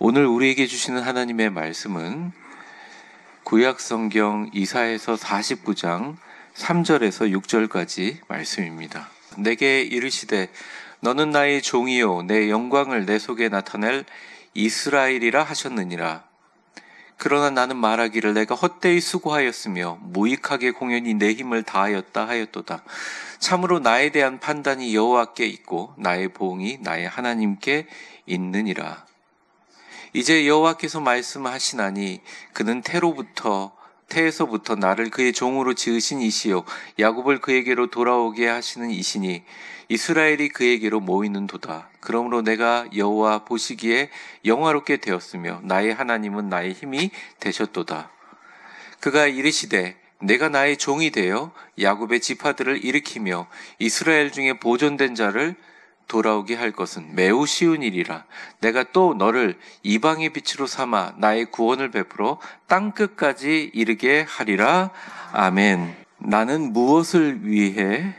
오늘 우리에게 주시는 하나님의 말씀은 구약성경 이사야서 49장 3절에서 6절까지 말씀입니다. 내게 이르시되 너는 나의 종이요 내 영광을 내 속에 나타낼 이스라엘이라 하셨느니라. 그러나 나는 말하기를 내가 헛되이 수고하였으며 무익하게 공연히 내 힘을 다하였다 하였도다. 참으로 나에 대한 판단이 여호와께 있고 나의 보응이 나의 하나님께 있느니라. 이제 여호와께서 말씀하시나니 그는 태에서부터 나를 그의 종으로 지으신 이시요 야곱을 그에게로 돌아오게 하시는 이시니 이스라엘이 그에게로 모이는도다. 그러므로 내가 여호와 보시기에 영화롭게 되었으며 나의 하나님은 나의 힘이 되셨도다. 그가 이르시되 내가 나의 종이 되어 야곱의 지파들을 일으키며 이스라엘 중에 보존된 자를 돌아오게 할 것은 매우 쉬운 일이라. 내가 또 너를 이방의 빛으로 삼아 나의 구원을 베풀어 땅끝까지 이르게 하리라. 아멘. 나는 무엇을 위해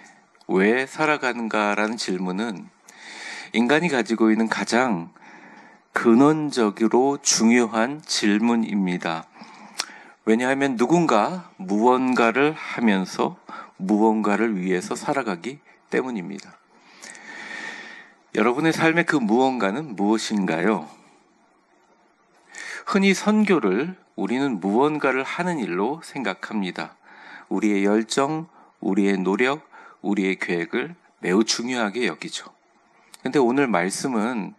왜 살아가는가라는 질문은 인간이 가지고 있는 가장 근원적으로 중요한 질문입니다. 왜냐하면 누군가 무언가를 하면서 무언가를 위해서 살아가기 때문입니다. 여러분의 삶의 그 무언가는 무엇인가요? 흔히 선교를 우리는 무언가를 하는 일로 생각합니다. 우리의 열정, 우리의 노력, 우리의 계획을 매우 중요하게 여기죠. 근데 오늘 말씀은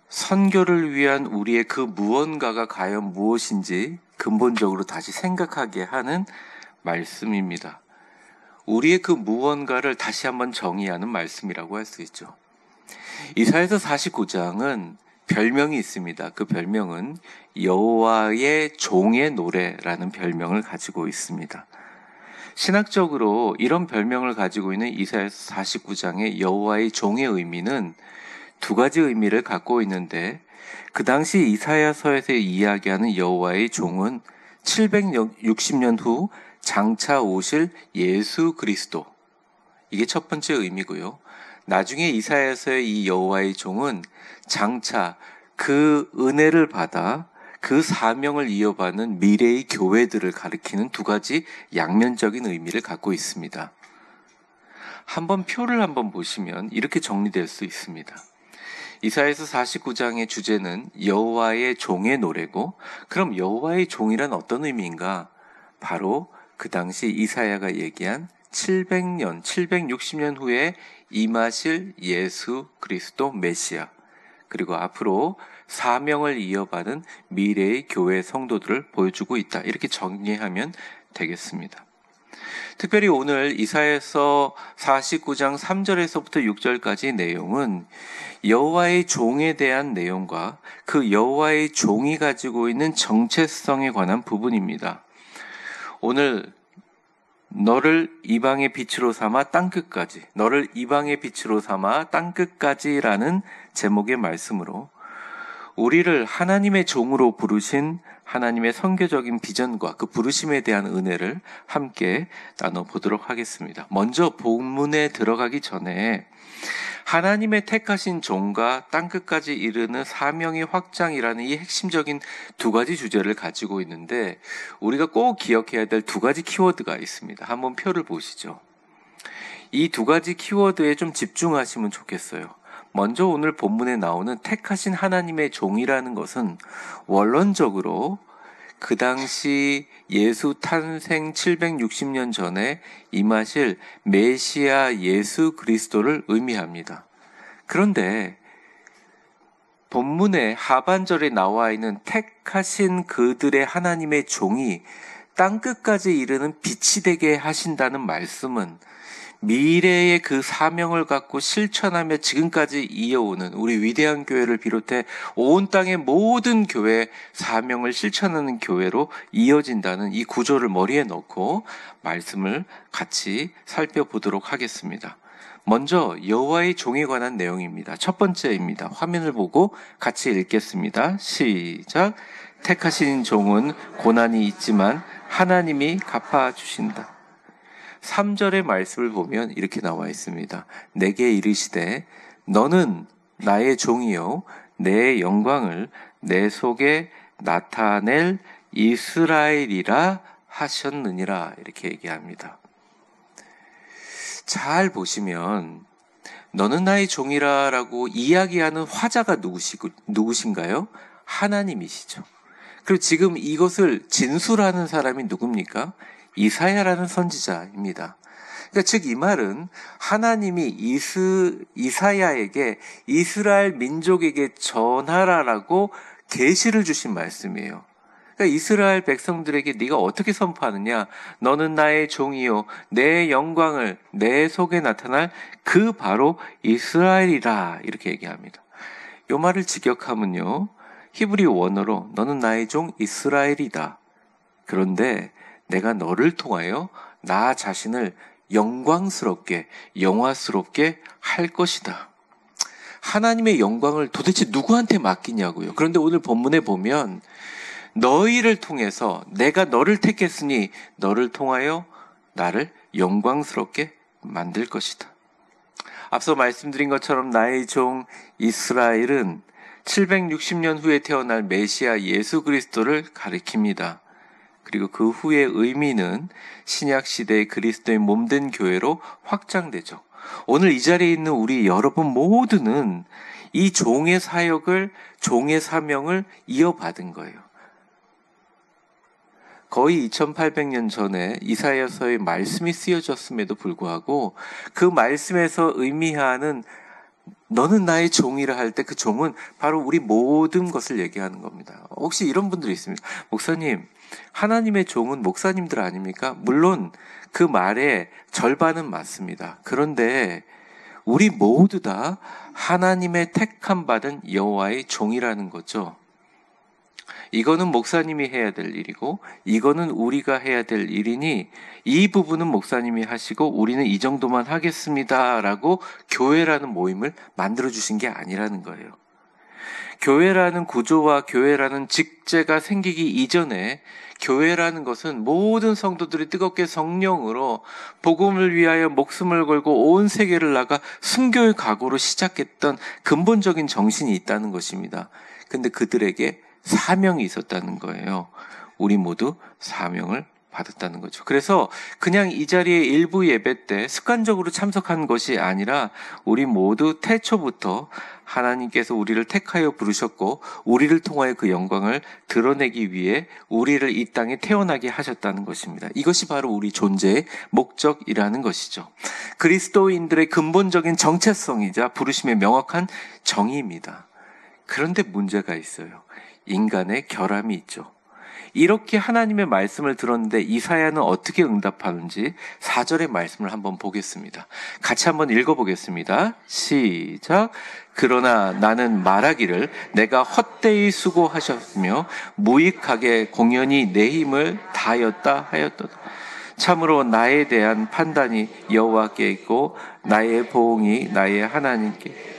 선교를 위한 우리의 그 무언가가 과연 무엇인지 근본적으로 다시 생각하게 하는 말씀입니다. 우리의 그 무언가를 다시 한번 정의하는 말씀이라고 할 수 있죠. 이사야서 49장은 별명이 있습니다. 그 별명은 여호와의 종의 노래라는 별명을 가지고 있습니다. 신학적으로 이런 별명을 가지고 있는 이사야서 49장의 여호와의 종의 의미는 두 가지 의미를 갖고 있는데, 그 당시 이사야서에서 이야기하는 여호와의 종은 760년 후 장차 오실 예수 그리스도, 이게 첫 번째 의미고요. 나중에 이사야서의 이 여호와의 종은 장차 그 은혜를 받아 그 사명을 이어받는 미래의 교회들을 가리키는 두 가지 양면적인 의미를 갖고 있습니다. 한번 표를 한번 보시면 이렇게 정리될 수 있습니다. 이사야서 49장의 주제는 여호와의 종의 노래고, 그럼 여호와의 종이란 어떤 의미인가? 바로 그 당시 이사야가 얘기한 760년 후에 임하실 예수 그리스도 메시아, 그리고 앞으로 사명을 이어받은 미래의 교회 성도들을 보여주고 있다. 이렇게 정리하면 되겠습니다. 특별히 오늘 이사야서 49장 3절에서부터 6절까지 내용은 여호와의 종에 대한 내용과 그 여호와의 종이 가지고 있는 정체성에 관한 부분입니다. 오늘 너를 이방의 빛으로 삼아 땅끝까지, 너를 이방의 빛으로 삼아 땅끝까지라는 제목의 말씀으로 우리를 하나님의 종으로 부르신 하나님의 선교적인 비전과 그 부르심에 대한 은혜를 함께 나눠보도록 하겠습니다. 먼저 본문에 들어가기 전에 하나님의 택하신 종과 땅끝까지 이르는 사명의 확장이라는 이 핵심적인 두 가지 주제를 가지고 있는데, 우리가 꼭 기억해야 될 두 가지 키워드가 있습니다. 한번 표를 보시죠. 이 두 가지 키워드에 좀 집중하시면 좋겠어요. 먼저 오늘 본문에 나오는 택하신 하나님의 종이라는 것은 원론적으로 그 당시 예수 탄생 760년 전에 임하실 메시아 예수 그리스도를 의미합니다. 그런데 본문의 하반절에 나와 있는 택하신 그들의 하나님의 종이 땅끝까지 이르는 빛이 되게 하신다는 말씀은 미래의 그 사명을 갖고 실천하며 지금까지 이어오는 우리 위대한 교회를 비롯해 온 땅의 모든 교회 사명을 실천하는 교회로 이어진다는 이 구조를 머리에 넣고 말씀을 같이 살펴보도록 하겠습니다. 먼저 여호와의 종에 관한 내용입니다. 첫 번째입니다. 화면을 보고 같이 읽겠습니다. 시작. 택하신 종은 고난이 있지만 하나님이 갚아주신다. 3절의 말씀을 보면 이렇게 나와 있습니다. 내게 이르시되 너는 나의 종이요 내 영광을 내 속에 나타낼 이스라엘이라 하셨느니라 이렇게 얘기합니다. 잘 보시면 너는 나의 종이라 라고 이야기하는 화자가 누구신가요? 하나님이시죠. 그리고 지금 이것을 진술하는 사람이 누굽니까? 이사야라는 선지자입니다. 그러니까 즉 이 말은 하나님이 이사야에게 이스라엘 민족에게 전하라라고 계시를 주신 말씀이에요. 그러니까 이스라엘 백성들에게 네가 어떻게 선포하느냐? 너는 나의 종이요 내 영광을 내 속에 나타날 그 바로 이스라엘이라 이렇게 얘기합니다. 이 말을 직역하면요, 히브리 원어로 너는 나의 종 이스라엘이다. 그런데 내가 너를 통하여 나 자신을 영광스럽게 영화스럽게 할 것이다. 하나님의 영광을 도대체 누구한테 맡기냐고요. 그런데 오늘 본문에 보면 너희를 통해서 내가 너를 택했으니 너를 통하여 나를 영광스럽게 만들 것이다. 앞서 말씀드린 것처럼 나의 종 이스라엘은 760년 후에 태어날 메시아 예수 그리스도를 가리킵니다. 그리고 그 후의 의미는 신약시대의 그리스도의 몸된 교회로 확장되죠. 오늘 이 자리에 있는 우리 여러분 모두는 이 종의 사역을, 종의 사명을 이어받은 거예요. 거의 2800년 전에 이사야서의 말씀이 쓰여졌음에도 불구하고 그 말씀에서 의미하는 너는 나의 종이라 할 때 그 종은 바로 우리 모든 것을 얘기하는 겁니다. 혹시 이런 분들이 있습니다. 목사님, 하나님의 종은 목사님들 아닙니까? 물론 그 말의 절반은 맞습니다. 그런데 우리 모두 다 하나님의 택함 받은 여호와의 종이라는 거죠. 이거는 목사님이 해야 될 일이고 이거는 우리가 해야 될 일이니 이 부분은 목사님이 하시고 우리는 이 정도만 하겠습니다라고 교회라는 모임을 만들어주신 게 아니라는 거예요. 교회라는 구조와 교회라는 직제가 생기기 이전에 교회라는 것은 모든 성도들이 뜨겁게 성령으로 복음을 위하여 목숨을 걸고 온 세계를 나가 순교의 각오로 시작했던 근본적인 정신이 있다는 것입니다. 근데 그들에게 사명이 있었다는 거예요. 우리 모두 사명을 받았다는 거죠. 그래서 그냥 이 자리에 일부 예배 때 습관적으로 참석한 것이 아니라 우리 모두 태초부터 하나님께서 우리를 택하여 부르셨고 우리를 통하여 그 영광을 드러내기 위해 우리를 이 땅에 태어나게 하셨다는 것입니다. 이것이 바로 우리 존재의 목적이라는 것이죠. 그리스도인들의 근본적인 정체성이자 부르심의 명확한 정의입니다. 그런데 문제가 있어요. 인간의 결함이 있죠. 이렇게 하나님의 말씀을 들었는데 이사야는 어떻게 응답하는지 4절의 말씀을 한번 보겠습니다. 같이 한번 읽어보겠습니다. 시작. 그러나 나는 말하기를 내가 헛되이 수고하셨으며 무익하게 공연히 내 힘을 다하였다 하였도다. 참으로 나에 대한 판단이 여호와께 있고 나의 보응이 나의 하나님께.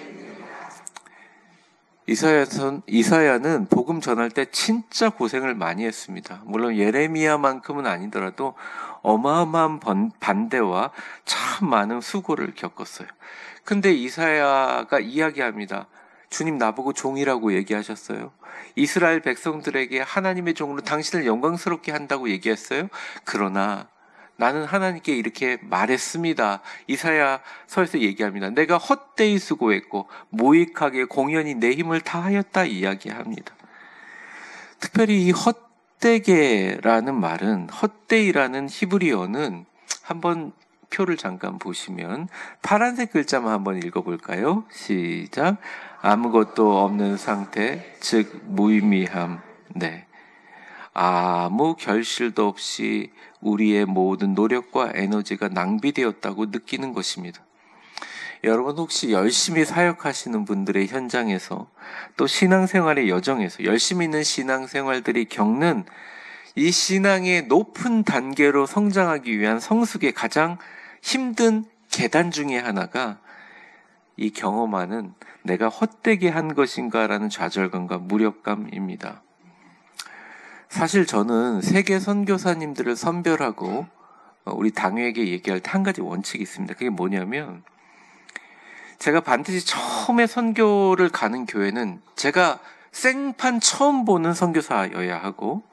이사야는 복음 전할 때 진짜 고생을 많이 했습니다. 물론 예레미야만큼은 아니더라도 어마어마한 반대와 참 많은 수고를 겪었어요. 근데 이사야가 이야기합니다. 주님 나보고 종이라고 얘기하셨어요. 이스라엘 백성들에게 하나님의 종으로 당신을 영광스럽게 한다고 얘기했어요. 그러나 나는 하나님께 이렇게 말했습니다. 이사야서에서 얘기합니다. 내가 헛되이 수고했고 무익하게 공연히 내 힘을 다하였다 이야기합니다. 특별히 이 헛되게라는 말은, 헛되이라는 히브리어는 한번 표를 잠깐 보시면 파란색 글자만 한번 읽어볼까요? 시작. 아무것도 없는 상태, 즉 무의미함. 네. 아무 결실도 없이 우리의 모든 노력과 에너지가 낭비되었다고 느끼는 것입니다. 여러분 혹시 열심히 사역하시는 분들의 현장에서 또 신앙생활의 여정에서 열심히 있는 신앙생활들이 겪는 이 신앙의 높은 단계로 성장하기 위한 성숙의 가장 힘든 계단 중에 하나가 이 경험하는 내가 헛되게 한 것인가라는 좌절감과 무력감입니다. 사실 저는 세계 선교사님들을 선별하고 우리 당회에게 얘기할 때 한 가지 원칙이 있습니다. 그게 뭐냐면 제가 반드시 처음에 선교를 가는 교회는 제가 생판 처음 보는 선교사여야 하고,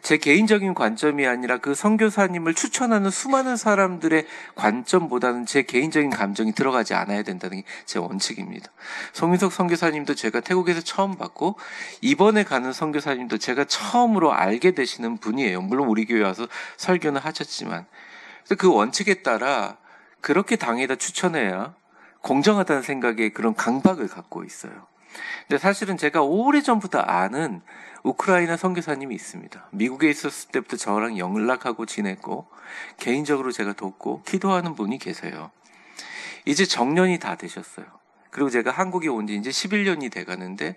제 개인적인 관점이 아니라 그 선교사님을 추천하는 수많은 사람들의 관점보다는 제 개인적인 감정이 들어가지 않아야 된다는 게 제 원칙입니다. 송인석 선교사님도 제가 태국에서 처음 봤고, 이번에 가는 선교사님도 제가 처음으로 알게 되시는 분이에요. 물론 우리 교회 와서 설교는 하셨지만. 그래서 그 원칙에 따라 그렇게 당에다 추천해야 공정하다는 생각에 그런 강박을 갖고 있어요. 근데 사실은 제가 오래전부터 아는 우크라이나 선교사님이 있습니다. 미국에 있었을 때부터 저랑 연락하고 지냈고, 개인적으로 제가 돕고 기도하는 분이 계세요. 이제 정년이 다 되셨어요. 그리고 제가 한국에 온 지 이제 11년이 돼가는데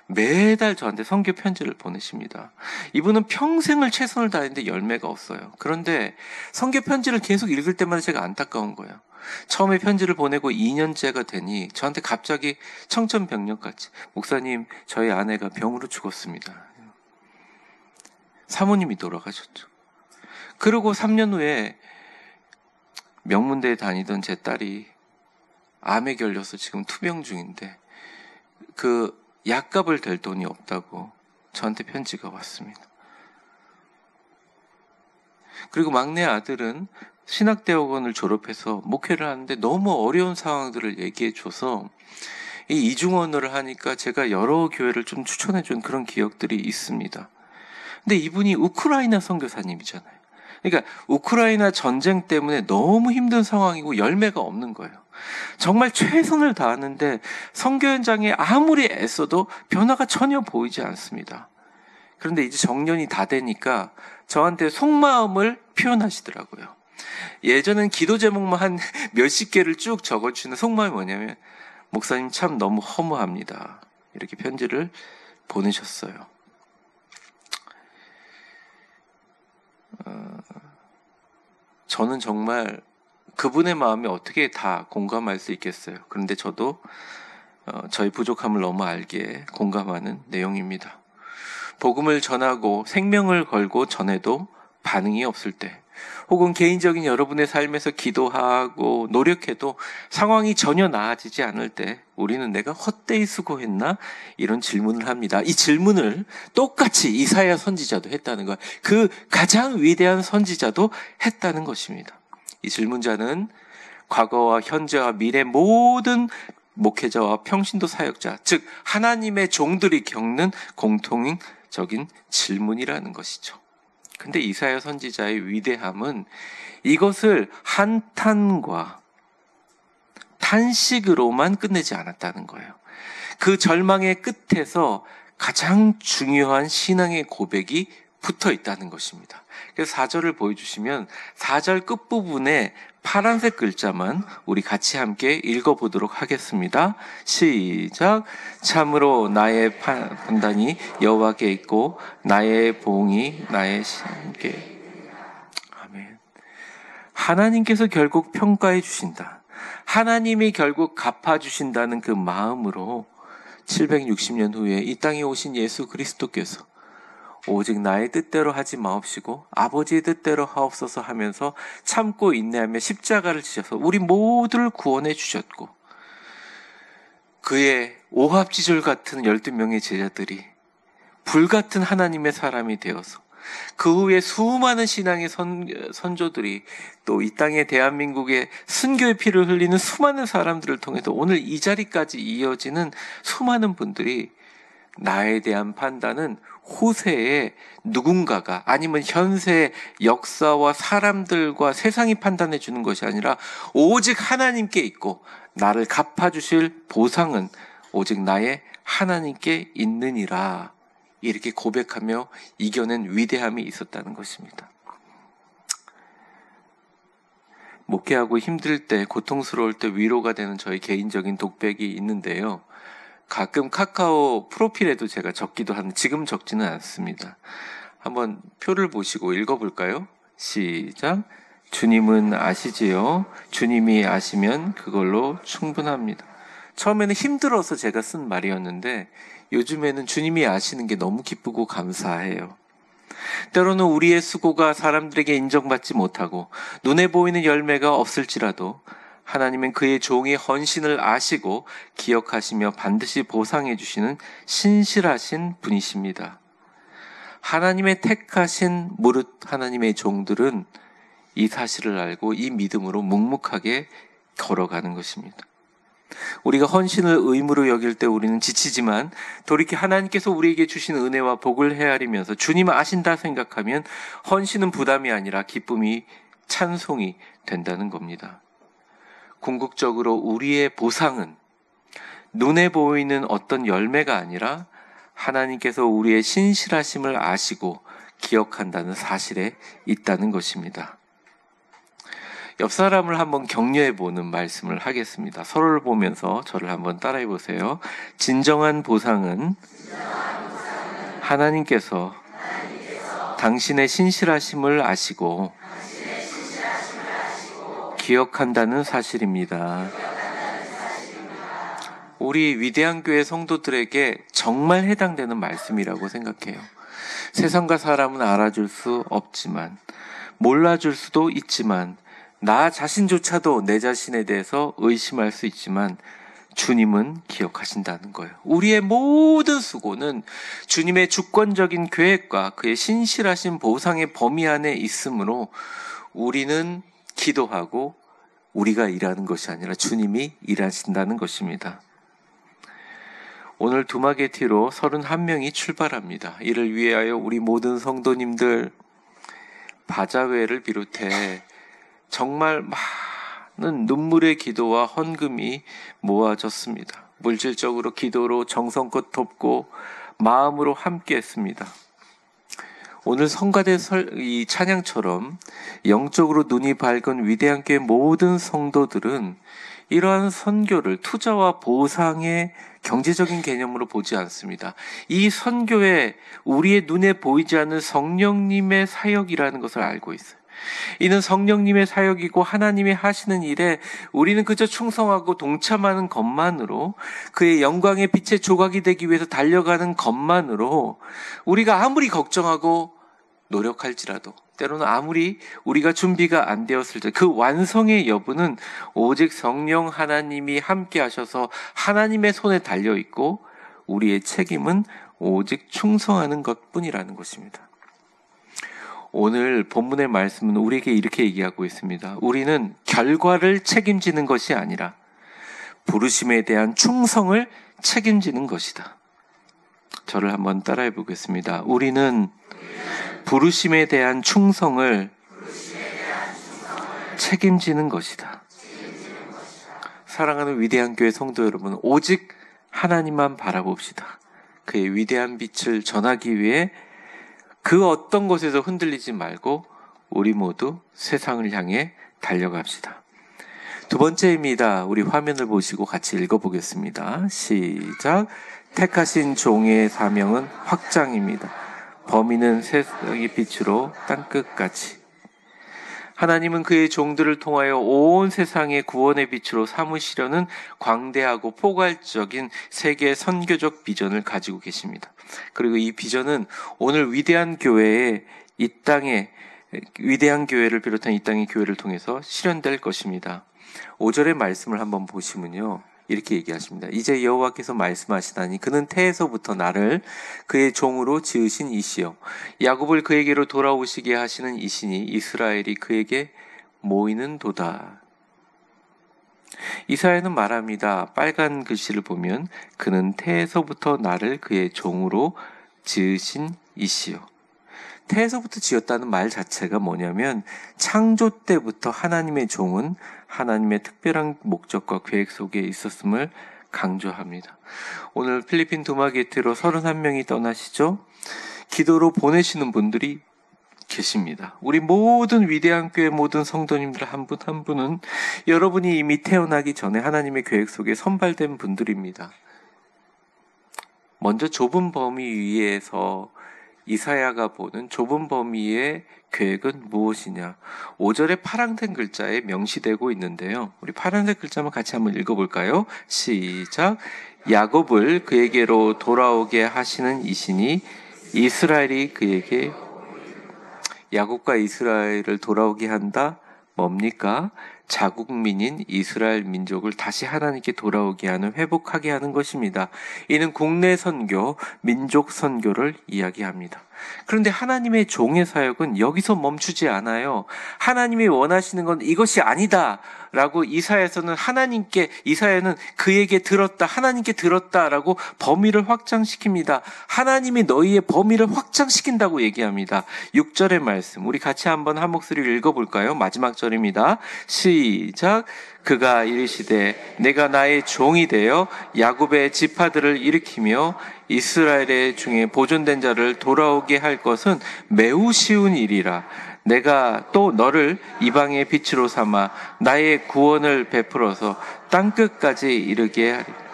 매달 저한테 선교 편지를 보내십니다. 이분은 평생을 최선을 다했는데 열매가 없어요. 그런데 선교 편지를 계속 읽을 때마다 제가 안타까운 거예요. 처음에 편지를 보내고 2년째가 되니 저한테 갑자기 청천벽력같이, 목사님, 저희 아내가 병으로 죽었습니다. 사모님이 돌아가셨죠. 그리고 3년 후에 명문대에 다니던 제 딸이 암에 걸려서 지금 투병 중인데 그 약값을 댈 돈이 없다고 저한테 편지가 왔습니다. 그리고 막내 아들은 신학대학원을 졸업해서 목회를 하는데 너무 어려운 상황들을 얘기해줘서 이 이중언어를 하니까 제가 여러 교회를 좀 추천해준 그런 기억들이 있습니다. 근데 이분이 우크라이나 선교사님이잖아요. 그러니까 우크라이나 전쟁 때문에 너무 힘든 상황이고 열매가 없는 거예요. 정말 최선을 다하는데 선교 현장에 아무리 애써도 변화가 전혀 보이지 않습니다. 그런데 이제 정년이 다 되니까 저한테 속마음을 표현하시더라고요. 예전엔 기도 제목만 한 몇십 개를 쭉 적어주는 속마음이 뭐냐면, 목사님 참 너무 허무합니다. 이렇게 편지를 보내셨어요. 저는 정말 그분의 마음이 어떻게 다 공감할 수 있겠어요. 그런데 저도 저희 부족함을 너무 알기에 공감하는 내용입니다. 복음을 전하고 생명을 걸고 전해도 반응이 없을 때, 혹은 개인적인 여러분의 삶에서 기도하고 노력해도 상황이 전혀 나아지지 않을 때 우리는 내가 헛되이 수고했나? 이런 질문을 합니다. 이 질문을 똑같이 이사야 선지자도 했다는 거예요. 그 가장 위대한 선지자도 했다는 것입니다. 이 질문자는 과거와 현재와 미래 모든 목회자와 평신도 사역자, 즉 하나님의 종들이 겪는 공통적인 질문이라는 것이죠. 근데 이사야 선지자의 위대함은 이것을 한탄과 탄식으로만 끝내지 않았다는 거예요. 그 절망의 끝에서 가장 중요한 신앙의 고백이 붙어 있다는 것입니다. 그래서 4절을 보여주시면 4절 끝부분에 파란색 글자만 우리 같이 함께 읽어보도록 하겠습니다. 시작. 참으로 나의 판단이 여호와께 있고 나의 보응이 나의 신께. 아멘. 하나님께서 결국 평가해 주신다. 하나님이 결국 갚아주신다는 그 마음으로 760년 후에 이 땅에 오신 예수 그리스도께서 오직 나의 뜻대로 하지 마옵시고 아버지의 뜻대로 하옵소서 하면서 참고 인내하며 십자가를 지셔서 우리 모두를 구원해 주셨고, 그의 오합지졸 같은 12명의 제자들이 불같은 하나님의 사람이 되어서 그 후에 수많은 신앙의 선조들이 또 이 땅에 대한민국의 순교의 피를 흘리는 수많은 사람들을 통해서 오늘 이 자리까지 이어지는 수많은 분들이 나에 대한 판단은 후세에 누군가가 아니면 현세의 역사와 사람들과 세상이 판단해 주는 것이 아니라 오직 하나님께 있고 나를 갚아주실 보상은 오직 나의 하나님께 있느니라, 이렇게 고백하며 이겨낸 위대함이 있었다는 것입니다. 목회하고 힘들 때, 고통스러울 때 위로가 되는 저희 개인적인 독백이 있는데요. 가끔 카카오 프로필에도 제가 적기도 하는, 지금 적지는 않습니다. 한번 표를 보시고 읽어볼까요? 시작. 주님은 아시지요? 주님이 아시면 그걸로 충분합니다. 처음에는 힘들어서 제가 쓴 말이었는데 요즘에는 주님이 아시는 게 너무 기쁘고 감사해요. 때로는 우리의 수고가 사람들에게 인정받지 못하고 눈에 보이는 열매가 없을지라도 하나님은 그의 종의 헌신을 아시고 기억하시며 반드시 보상해 주시는 신실하신 분이십니다. 하나님의 택하신 무릇 하나님의 종들은 이 사실을 알고 이 믿음으로 묵묵하게 걸어가는 것입니다. 우리가 헌신을 의무로 여길 때 우리는 지치지만 돌이켜 하나님께서 우리에게 주신 은혜와 복을 헤아리면서 주님 아신다 생각하면 헌신은 부담이 아니라 기쁨이 찬송이 된다는 겁니다. 궁극적으로 우리의 보상은 눈에 보이는 어떤 열매가 아니라 하나님께서 우리의 신실하심을 아시고 기억한다는 사실에 있다는 것입니다. 옆 사람을 한번 격려해 보는 말씀을 하겠습니다. 서로를 보면서 저를 한번 따라해 보세요. 진정한 보상은 하나님께서 당신의 신실하심을 아시고 기억한다는 사실입니다. 우리 위대한 교회 성도들에게 정말 해당되는 말씀이라고 생각해요. 세상과 사람은 알아줄 수 없지만, 몰라줄 수도 있지만, 나 자신조차도 내 자신에 대해서 의심할 수 있지만 주님은 기억하신다는 거예요. 우리의 모든 수고는 주님의 주권적인 계획과 그의 신실하신 보상의 범위 안에 있으므로 우리는 기도하고 우리가 일하는 것이 아니라 주님이 일하신다는 것입니다. 오늘 두마게티로 31명이 출발합니다. 이를 위하여 우리 모든 성도님들 바자회를 비롯해 정말 많은 눈물의 기도와 헌금이 모아졌습니다. 물질적으로 기도로 정성껏 돕고 마음으로 함께 했습니다. 오늘 성가대 이 찬양처럼 영적으로 눈이 밝은 위대한 교회 모든 성도들은 이러한 선교를 투자와 보상의 경제적인 개념으로 보지 않습니다. 이 선교에 우리의 눈에 보이지 않는 성령님의 사역이라는 것을 알고 있어요. 이는 성령님의 사역이고 하나님이 하시는 일에 우리는 그저 충성하고 동참하는 것만으로, 그의 영광의 빛의 조각이 되기 위해서 달려가는 것만으로, 우리가 아무리 걱정하고 노력할지라도, 때로는 아무리 우리가 준비가 안 되었을 때 그 완성의 여부는 오직 성령 하나님이 함께 하셔서 하나님의 손에 달려있고, 우리의 책임은 오직 충성하는 것뿐이라는 것입니다. 오늘 본문의 말씀은 우리에게 이렇게 얘기하고 있습니다. 우리는 결과를 책임지는 것이 아니라 부르심에 대한 충성을 책임지는 것이다. 저를 한번 따라해 보겠습니다. 우리는 부르심에 대한 충성을 책임지는 것이다. 사랑하는 위대한 교회 성도 여러분, 오직 하나님만 바라봅시다. 그의 위대한 빛을 전하기 위해 그 어떤 것에서 흔들리지 말고 우리 모두 세상을 향해 달려갑시다. 두 번째입니다. 우리 화면을 보시고 같이 읽어보겠습니다. 시작. 택하신 종의 사명은 확장입니다. 범위는 세상의 빛으로 땅끝까지. 하나님은 그의 종들을 통하여 온 세상의 구원의 빛으로 삼으시려는 광대하고 포괄적인 세계 선교적 비전을 가지고 계십니다. 그리고 이 비전은 오늘 위대한 교회의 이 땅에, 위대한 교회를 비롯한 이 땅의 교회를 통해서 실현될 것입니다. 5절의 말씀을 한번 보시면요, 이렇게 얘기하십니다. 이제 여호와께서 말씀하시다니 그는 태에서부터 나를 그의 종으로 지으신 이시요 야곱을 그에게로 돌아오시게 하시는 이시니 이스라엘이 그에게 모이는 도다. 이사야는 말합니다. 빨간 글씨를 보면 그는 태에서부터 나를 그의 종으로 지으신 이시요. 태에서부터 지었다는 말 자체가 뭐냐면 창조 때부터 하나님의 종은 하나님의 특별한 목적과 계획 속에 있었음을 강조합니다. 오늘 필리핀 두마게티로 31명이 떠나시죠? 기도로 보내시는 분들이 계십니다. 우리 모든 위대한 교회 모든 성도님들 한 분 한 분은 여러분이 이미 태어나기 전에 하나님의 계획 속에 선발된 분들입니다. 먼저 좁은 범위 위에서 이사야가 보는 좁은 범위의 계획은 무엇이냐? 5절의 파란색 글자에 명시되고 있는데요. 우리 파란색 글자만 같이 한번 읽어볼까요? 시작. 야곱을 그에게로 돌아오게 하시는 이시니 이스라엘이 그에게. 야곱과 이스라엘을 돌아오게 한다. 뭡니까? 자국민인 이스라엘 민족을 다시 하나님께 돌아오게 하는, 회복하게 하는 것입니다. 이는 국내 선교, 민족 선교를 이야기합니다. 그런데 하나님의 종의 사역은 여기서 멈추지 않아요. 하나님이 원하시는 건 이것이 아니다 라고 이사야는 그에게 들었다, 하나님께 들었다라고 범위를 확장시킵니다. 하나님이 너희의 범위를 확장시킨다고 얘기합니다. 6절의 말씀 우리 같이 한번 한 목소리로 읽어볼까요? 마지막 절입니다. 시작. 그가 이르시되 내가 나의 종이 되어 야곱의 지파들을 일으키며 이스라엘의 중에 보존된 자를 돌아오게 할 것은 매우 쉬운 일이라. 내가 또 너를 이방의 빛으로 삼아 나의 구원을 베풀어서 땅끝까지 이르게 하리라.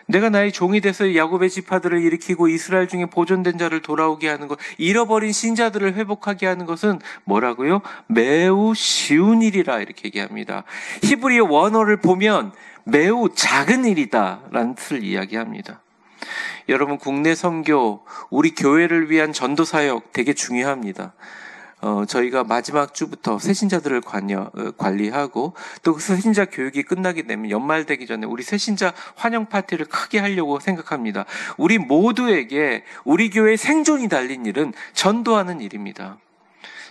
내가 나의 종이 돼서 야곱의 지파들을 일으키고 이스라엘 중에 보존된 자를 돌아오게 하는 것, 잃어버린 신자들을 회복하게 하는 것은 뭐라고요? 매우 쉬운 일이라 이렇게 얘기합니다. 히브리어 원어를 보면 매우 작은 일이다 라는 뜻을 이야기합니다. 여러분, 국내 선교, 우리 교회를 위한 전도 사역 되게 중요합니다. 저희가 마지막 주부터 새신자들을 관리하고 또 그 새신자 교육이 끝나게 되면 연말 되기 전에 우리 새신자 환영 파티를 크게 하려고 생각합니다. 우리 모두에게 우리 교회의 생존이 달린 일은 전도하는 일입니다.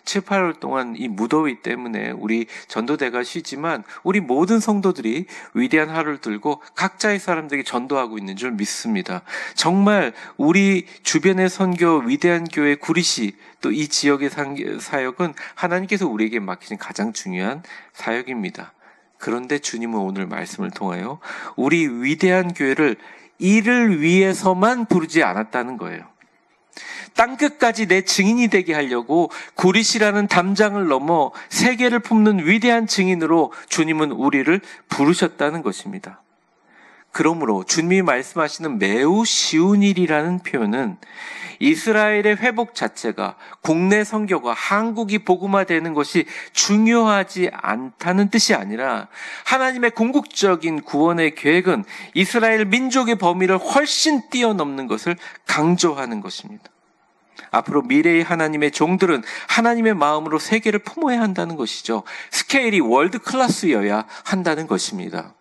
7, 8월 동안 이 무더위 때문에 우리 전도대가 쉬지만 우리 모든 성도들이 위대한 하루를 들고 각자의 사람들에게 전도하고 있는 줄 믿습니다. 정말 우리 주변의 선교, 위대한 교회 구리시, 또 이 지역의 사역은 하나님께서 우리에게 맡기신 가장 중요한 사역입니다. 그런데 주님은 오늘 말씀을 통하여 우리 위대한 교회를 이를 위해서만 부르지 않았다는 거예요. 땅끝까지 내 증인이 되게 하려고 구리시라는 담장을 넘어 세계를 품는 위대한 증인으로 주님은 우리를 부르셨다는 것입니다. 그러므로 주님이 말씀하시는 매우 쉬운 일이라는 표현은 이스라엘의 회복 자체가, 국내 선교가, 한국이 복음화되는 것이 중요하지 않다는 뜻이 아니라 하나님의 궁극적인 구원의 계획은 이스라엘 민족의 범위를 훨씬 뛰어넘는 것을 강조하는 것입니다. 앞으로 미래의 하나님의 종들은 하나님의 마음으로 세계를 품어야 한다는 것이죠. 스케일이 월드 클래스여야 한다는 것입니다.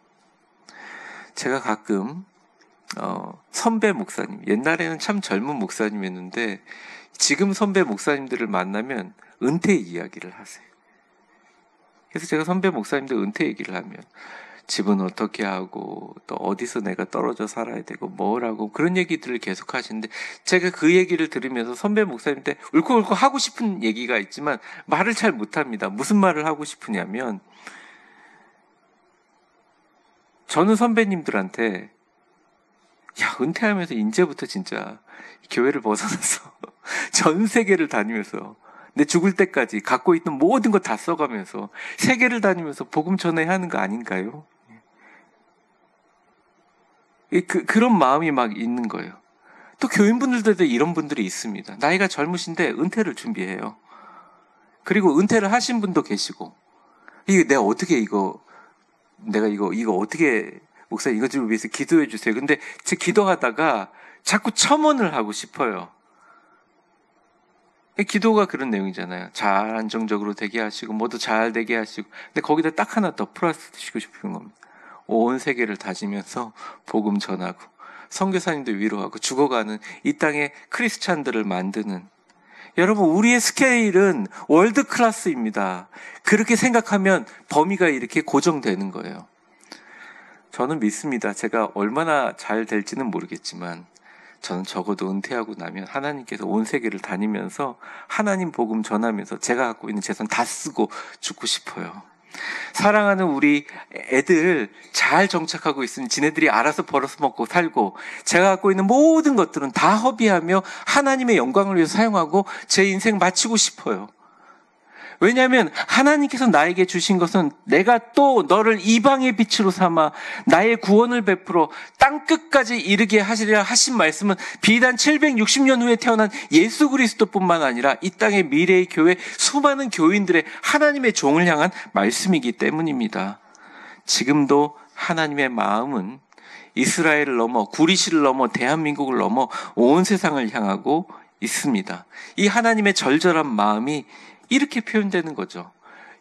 제가 가끔 선배 목사님, 옛날에는 참 젊은 목사님이었는데 지금 선배 목사님들을 만나면 은퇴 이야기를 하세요. 그래서 제가 선배 목사님들 은퇴 얘기를 하면 집은 어떻게 하고 또 어디서 내가 떨어져 살아야 되고 뭐라고 그런 얘기들을 계속 하시는데 제가 그 얘기를 들으면서 선배 목사님한테 울컥울컥 하고 싶은 얘기가 있지만 말을 잘 못합니다. 무슨 말을 하고 싶으냐면 저는 선배님들한테 야, 은퇴하면서 이제부터 진짜 교회를 벗어나서 전 세계를 다니면서 내 죽을 때까지 갖고 있는 모든 거 다 써가면서 세계를 다니면서 복음 전해야 하는 거 아닌가요? 그런 마음이 막 있는 거예요. 또 교인분들도 이런 분들이 있습니다. 나이가 젊으신데 은퇴를 준비해요. 그리고 은퇴를 하신 분도 계시고 내가 어떻게 어떻게 목사님 이것 좀 위해서 기도해 주세요. 근데 제 기도하다가 자꾸 첨언을 하고 싶어요. 기도가 그런 내용이잖아요. 잘 안정적으로 되게 하시고 모두 잘 되게 하시고 근데 거기다 딱 하나 더 플러스 드시고 싶은 겁니다. 온 세계를 다니면서 복음 전하고 선교사님들 위로하고 죽어가는 이 땅의 크리스찬들을 만드는 여러분 우리의 스케일은 월드 클래스입니다. 그렇게 생각하면 범위가 이렇게 고정되는 거예요. 저는 믿습니다. 제가 얼마나 잘 될지는 모르겠지만 저는 적어도 은퇴하고 나면 하나님께서 온 세계를 다니면서 하나님 복음 전하면서 제가 갖고 있는 재산 다 쓰고 죽고 싶어요. 사랑하는 우리 애들 잘 정착하고 있으면 지네들이 알아서 벌어서 먹고 살고 제가 갖고 있는 모든 것들은 다 허비하며 하나님의 영광을 위해서 사용하고 제 인생 마치고 싶어요. 왜냐하면 하나님께서 나에게 주신 것은 내가 또 너를 이방의 빛으로 삼아 나의 구원을 베풀어 땅끝까지 이르게 하시리라 하신 말씀은 비단 760년 후에 태어난 예수 그리스도뿐만 아니라 이 땅의 미래의 교회 수많은 교인들의 하나님의 종을 향한 말씀이기 때문입니다. 지금도 하나님의 마음은 이스라엘을 넘어 구리시를 넘어 대한민국을 넘어 온 세상을 향하고 있습니다. 이 하나님의 절절한 마음이 이렇게 표현되는 거죠.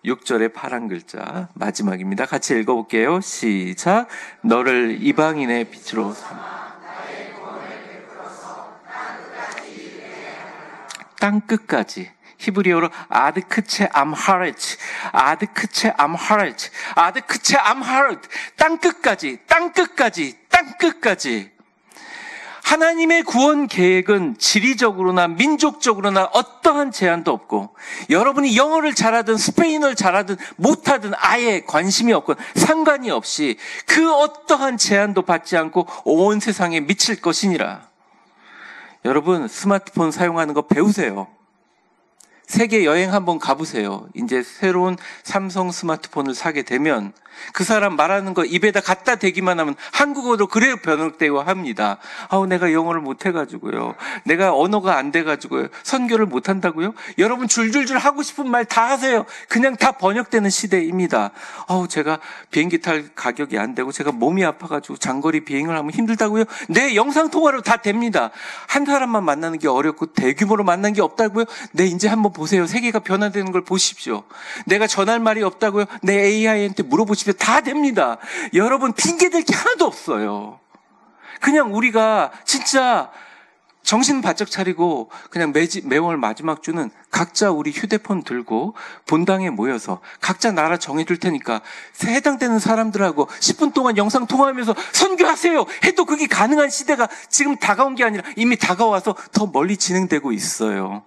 6절의 파란 글자 마지막입니다. 같이 읽어볼게요. 시작. 너를 이방인의 빛으로 땅 끝까지. 히브리어로 아드크체 암하레츠, 아드크체 암하레츠, 아드크체 암하레트. 땅 끝까지, 땅 끝까지, 땅 끝까지. 하나님의 구원 계획은 지리적으로나 민족적으로나 어떠한 제한도 없고, 여러분이 영어를 잘하든 스페인어를 잘하든 못하든 아예 관심이 없건 상관이 없이 그 어떠한 제한도 받지 않고 온 세상에 미칠 것이니라. 여러분, 스마트폰 사용하는 거 배우세요. 세계 여행 한번 가보세요. 이제 새로운 삼성 스마트폰을 사게 되면 그 사람 말하는 거 입에다 갖다 대기만 하면 한국어로 그래요 번역되고 합니다. 내가 영어를 못해가지고요. 내가 언어가 안 돼가지고요. 선교를 못한다고요? 여러분 줄줄줄 하고 싶은 말 다 하세요. 그냥 다 번역되는 시대입니다. 제가 비행기 탈 가격이 안 되고 제가 몸이 아파가지고 장거리 비행을 하면 힘들다고요? 네, 영상통화로 다 됩니다. 한 사람만 만나는 게 어렵고 대규모로 만난 게 없다고요? 네, 이제 한번 보세요. 세계가 변화되는 걸 보십시오. 내가 전할 말이 없다고요? 네, AI한테 물어보십시오. 다 됩니다. 여러분, 핑계댈 게 하나도 없어요. 그냥 우리가 진짜 정신 바짝 차리고 그냥 매월 마지막 주는 각자 우리 휴대폰 들고 본당에 모여서 각자 나라 정해줄 테니까 해당되는 사람들하고 10분 동안 영상 통화하면서 선교하세요 해도 그게 가능한 시대가 지금 다가온 게 아니라 이미 다가와서 더 멀리 진행되고 있어요.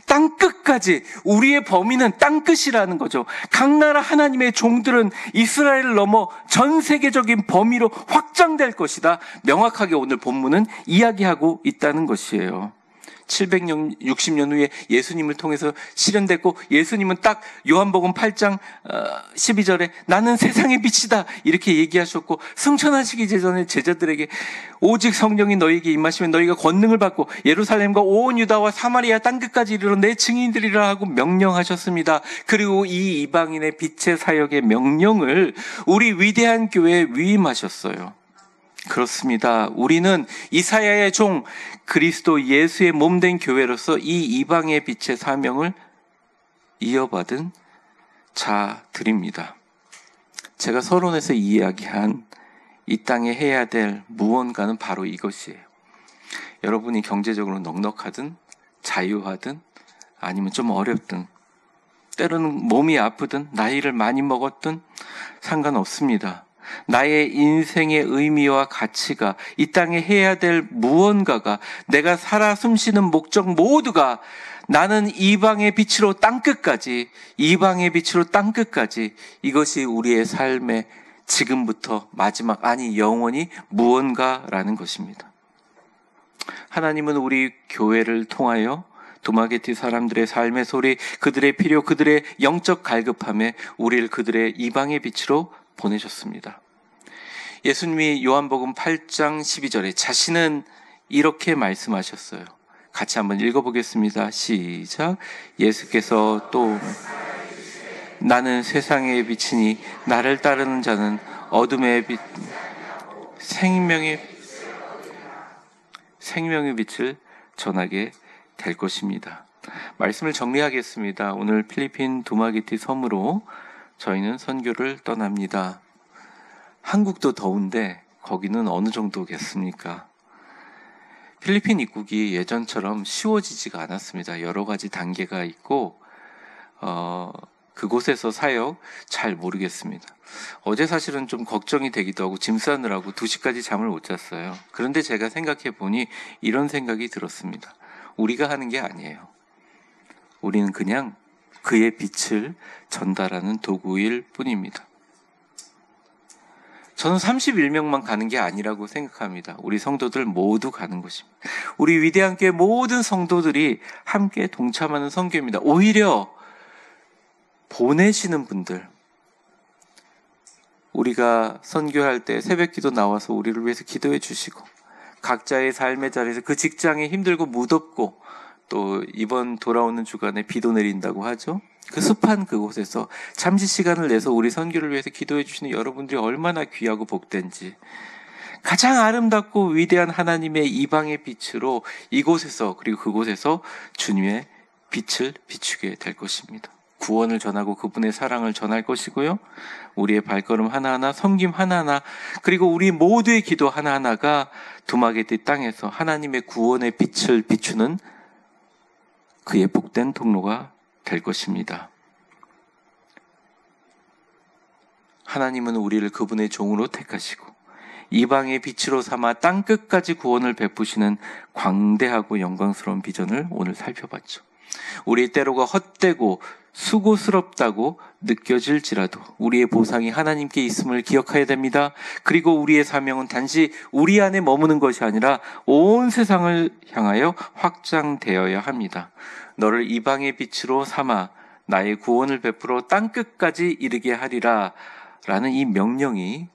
땅끝까지, 우리의 범위는 땅끝이라는 거죠. 각 나라 하나님의 종들은 이스라엘을 넘어 전 세계적인 범위로 확장될 것이다. 명확하게 오늘 본문은 이야기하고 있다는 것이에요. 760년 후에 예수님을 통해서 실현됐고, 예수님은 딱 요한복음 8장 12절에 나는 세상의 빛이다 이렇게 얘기하셨고, 승천하시기 전에 제자들에게 오직 성령이 너희에게 임하시면 너희가 권능을 받고 예루살렘과 온 유다와 사마리아 땅끝까지 이르러 내 증인들이라 하고 명령하셨습니다. 그리고 이 이방인의 빛의 사역의 명령을 우리 위대한 교회에 위임하셨어요. 그렇습니다. 우리는 이사야의 종 그리스도 예수의 몸된 교회로서 이 이방의 빛의 사명을 이어받은 자들입니다. 제가 서론에서 이야기한 이 땅에 해야 될 무언가는 바로 이것이에요. 여러분이 경제적으로 넉넉하든 자유하든 아니면 좀 어렵든 때로는 몸이 아프든 나이를 많이 먹었든 상관없습니다. 나의 인생의 의미와 가치가, 이 땅에 해야 될 무언가가, 내가 살아 숨쉬는 목적 모두가 나는 이방의 빛으로 땅끝까지, 이방의 빛으로 땅끝까지, 이것이 우리의 삶의 지금부터 마지막, 아니 영원히 무언가라는 것입니다. 하나님은 우리 교회를 통하여 두마게티 사람들의 삶의 소리, 그들의 필요, 그들의 영적 갈급함에 우리를 그들의 이방의 빛으로 보내셨습니다. 예수님이 요한복음 8장 12절에 자신은 이렇게 말씀하셨어요. 같이 한번 읽어보겠습니다. 시작. 예수께서 또 나는 세상의 빛이니 나를 따르는 자는 어둠의 빛, 생명의 빛을 전하게 될 것입니다. 말씀을 정리하겠습니다. 오늘 필리핀 두마기티 섬으로 저희는 선교를 떠납니다. 한국도 더운데 거기는 어느 정도겠습니까? 필리핀 입국이 예전처럼 쉬워지지가 않았습니다. 여러 가지 단계가 있고 그곳에서 사역 잘 모르겠습니다. 어제 사실은 좀 걱정이 되기도 하고 짐 싸느라고 2시까지 잠을 못 잤어요. 그런데 제가 생각해 보니 이런 생각이 들었습니다. 우리가 하는 게 아니에요. 우리는 그냥 그의 빛을 전달하는 도구일 뿐입니다. 저는 31명만 가는 게 아니라고 생각합니다. 우리 성도들 모두 가는 것입니다. 우리 위대한 교회 모든 성도들이 함께 동참하는 선교입니다. 오히려 보내시는 분들, 우리가 선교할 때 새벽기도 나와서 우리를 위해서 기도해 주시고, 각자의 삶의 자리에서 그 직장에 힘들고 무덥고, 또 이번 돌아오는 주간에 비도 내린다고 하죠. 그 습한 그곳에서 잠시 시간을 내서 우리 선교를 위해서 기도해 주시는 여러분들이 얼마나 귀하고 복된지, 가장 아름답고 위대한 하나님의 이방의 빛으로 이곳에서, 그리고 그곳에서 주님의 빛을 비추게 될 것입니다. 구원을 전하고 그분의 사랑을 전할 것이고요. 우리의 발걸음 하나하나, 섬김 하나하나, 그리고 우리 모두의 기도 하나하나가 두마게띠 땅에서 하나님의 구원의 빛을 비추는 그의 복된 통로가 될 것입니다. 하나님은 우리를 그분의 종으로 택하시고 이방의 빛으로 삼아 땅끝까지 구원을 베푸시는 광대하고 영광스러운 비전을 오늘 살펴봤죠. 우리의 때로가 헛되고 수고스럽다고 느껴질지라도 우리의 보상이 하나님께 있음을 기억해야 됩니다. 그리고 우리의 사명은 단지 우리 안에 머무는 것이 아니라 온 세상을 향하여 확장되어야 합니다. 너를 이방의 빛으로 삼아 나의 구원을 베풀어 땅끝까지 이르게 하리라 라는 이 명령이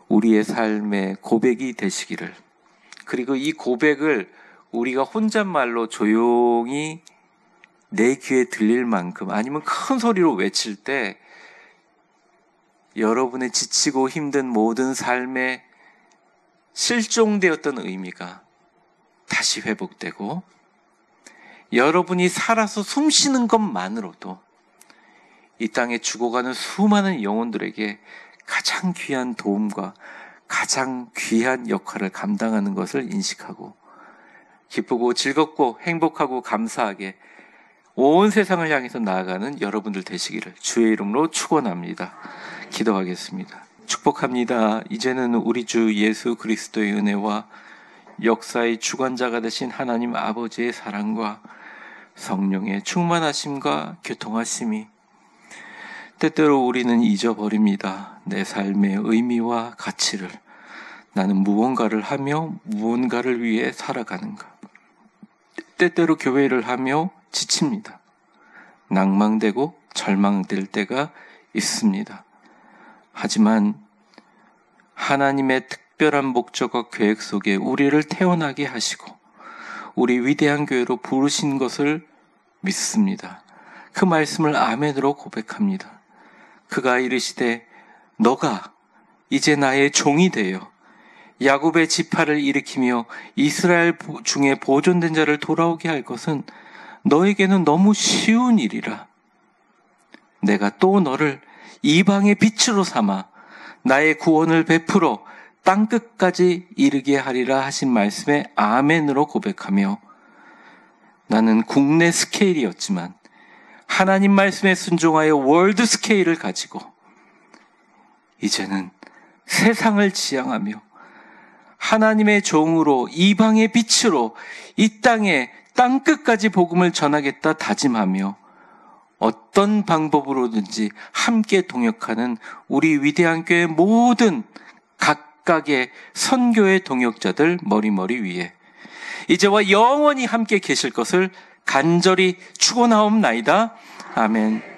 우리의 삶의 고백이 되시기를, 그리고 이 고백을 우리가 혼잣말로 조용히 내 귀에 들릴 만큼 아니면 큰 소리로 외칠 때 여러분의 지치고 힘든 모든 삶에 실종되었던 의미가 다시 회복되고 여러분이 살아서 숨쉬는 것만으로도 이 땅에 죽어가는 수많은 영혼들에게 가장 귀한 도움과 가장 귀한 역할을 감당하는 것을 인식하고 기쁘고 즐겁고 행복하고 감사하게 온 세상을 향해서 나아가는 여러분들 되시기를 주의 이름으로 축원합니다. 기도하겠습니다. 축복합니다. 이제는 우리 주 예수 그리스도의 은혜와 역사의 주관자가 되신 하나님 아버지의 사랑과 성령의 충만하심과 교통하심이 때때로 우리는 잊어버립니다. 내 삶의 의미와 가치를. 나는 무언가를 하며 무언가를 위해 살아가는가. 때때로 교회를 하며 지칩니다. 낭망되고 절망될 때가 있습니다. 하지만 하나님의 특별한 목적과 계획 속에 우리를 태어나게 하시고 우리 위대한 교회로 부르신 것을 믿습니다. 그 말씀을 아멘으로 고백합니다. 그가 이르시되 너가 이제 나의 종이 되어 야곱의 지파를 일으키며 이스라엘 중에 보존된 자를 돌아오게 할 것은 너에게는 너무 쉬운 일이라. 내가 또 너를 이방의 빛으로 삼아 나의 구원을 베풀어 땅끝까지 이르게 하리라 하신 말씀에 아멘으로 고백하며 나는 국내 스케일이었지만 하나님 말씀에 순종하여 월드 스케일을 가지고 이제는 세상을 지향하며 하나님의 종으로 이방의 빛으로 이 땅에 땅끝까지 복음을 전하겠다 다짐하며 어떤 방법으로든지 함께 동역하는 우리 위대한 교회 모든 각각의 선교의 동역자들 머리머리 위에 이제와 영원히 함께 계실 것을 간절히 축원하옵나이다. 아멘.